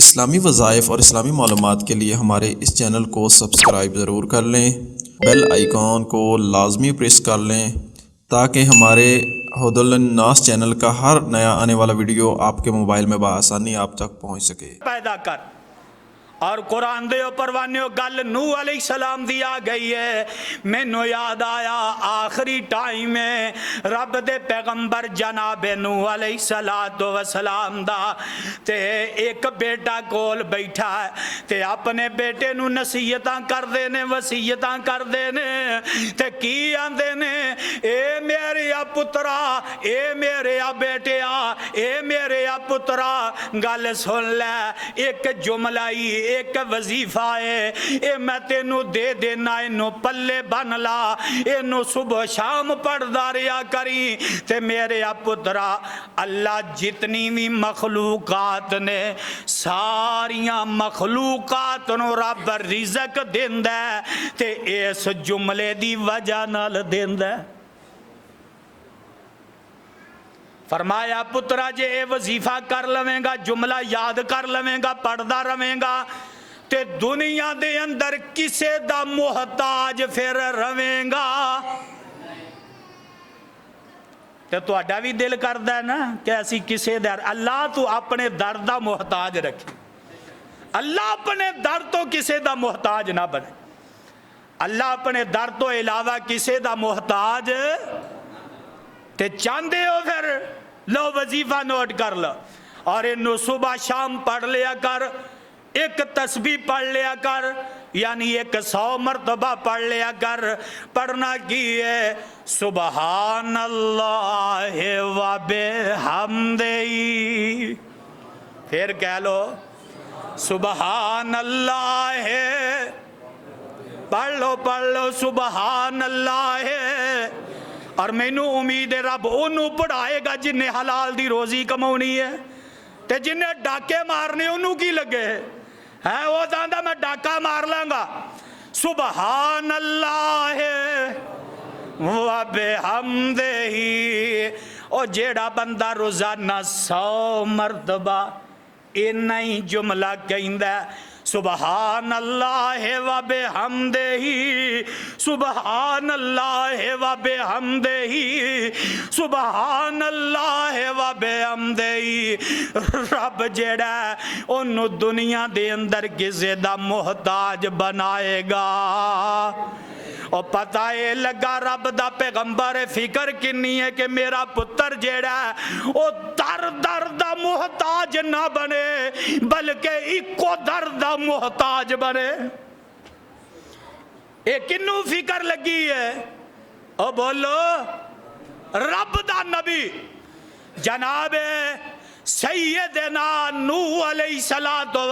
اسلامی وظائف اور اسلامی معلومات کے لیے ہمارے اس چینل کو سبسکرائب ضرور کر لیں، بیل آئیکن کو لازمی پریس کر لیں تاکہ ہمارے ہدی للناس چینل کا ہر نیا آنے والا ویڈیو آپ کے موبائل میں بآسانی آپ تک پہنچ سکے۔ پیدا کر اور قرآن دے پروانیو گل نوح علیہ السلام دی آ گئی ہے۔ مینوں یاد آیا آخری ٹائم ہے رب دے پیغمبر جناب نوح علیہ السلام دا تے ایک بیٹا کول بیٹھا ہے تے اپنے بیٹے نو نصیحتاں کر دے نے، وصیتاں کر دے نے تے کی آندے نے، اے میرے پترا، اے میرے بیٹیا، اے میرے پترا گل سن لے، ایک جملہ ہی ایک وظیفہ ہے، اے میں تینوں دے دینا، اینو پلے بن لا، اینو صبح شام پڑھدا رہیا کری تے میرے پترا اللہ جتنی بھی مخلوقات نے ساریاں مخلوقات نو رب رزق دیندا ہے تے اس جملے دی وجہ نال دیندا ہے۔ فرمایا پترا جے اے وظیفہ کر لویں گا، جملہ یاد کر لویں گا، پڑھدا رہیں گا تے دنیا دے اندر کسے دا محتاج پھر رہیں گا۔ تے تو اڈا بھی دل کردا ہے نا کہ اسی کسے در اللہ تو اپنے در دا محتاج رکھے، اللہ اپنے در تو کسے دا محتاج نہ بنے، اللہ اپنے در تو علاوہ کسے دا محتاج تے چاندے ہو پھر لو وظیفہ نوٹ کر لو اور انہوں صبح شام پڑھ لیا کر، ایک تسبیح پڑھ لیا کر، یعنی 100 مرتبہ پڑھ لیا کر۔ پڑھنا کی ہے سبحان اللہ و بحمدہ، پھر کہہ لو سبحان اللہ، پڑھ لو سبحان اللہ۔ اور مینوں امید ہے رب انہوں پڑھائے گا جنہیں حلال دی روزی کماؤنی ہے تے جنہیں ڈاکے مارنے انہوں کی لگے ہے، وہ جاندہ میں ڈاکہ مار لانگا۔ سبحان اللہ و بحمدہ، او جیڑا بندہ روزانہ 100 مرتبہ انہی جملہ کہندہ ہے سبحان اللہ و بحمدہ، سبحان اللہ و بحمدہ، سبحان اللہ و بحمدہ، رب جیڑا ہے انہوں دنیا دے اندر کسے دا محتاج بنائے گا۔ اور پتہ ہے لگا رب دا پیغمبر فکر کنی ہے کہ میرا پتر جیڑا ہے وہ در دا محتاج نہ بنے بلکہ ایکو در دا محتاج بنے۔ ایک کنوں فکر لگی ہے، او بولو رب دا نبی جناب سیدنا نوح علیہ السلام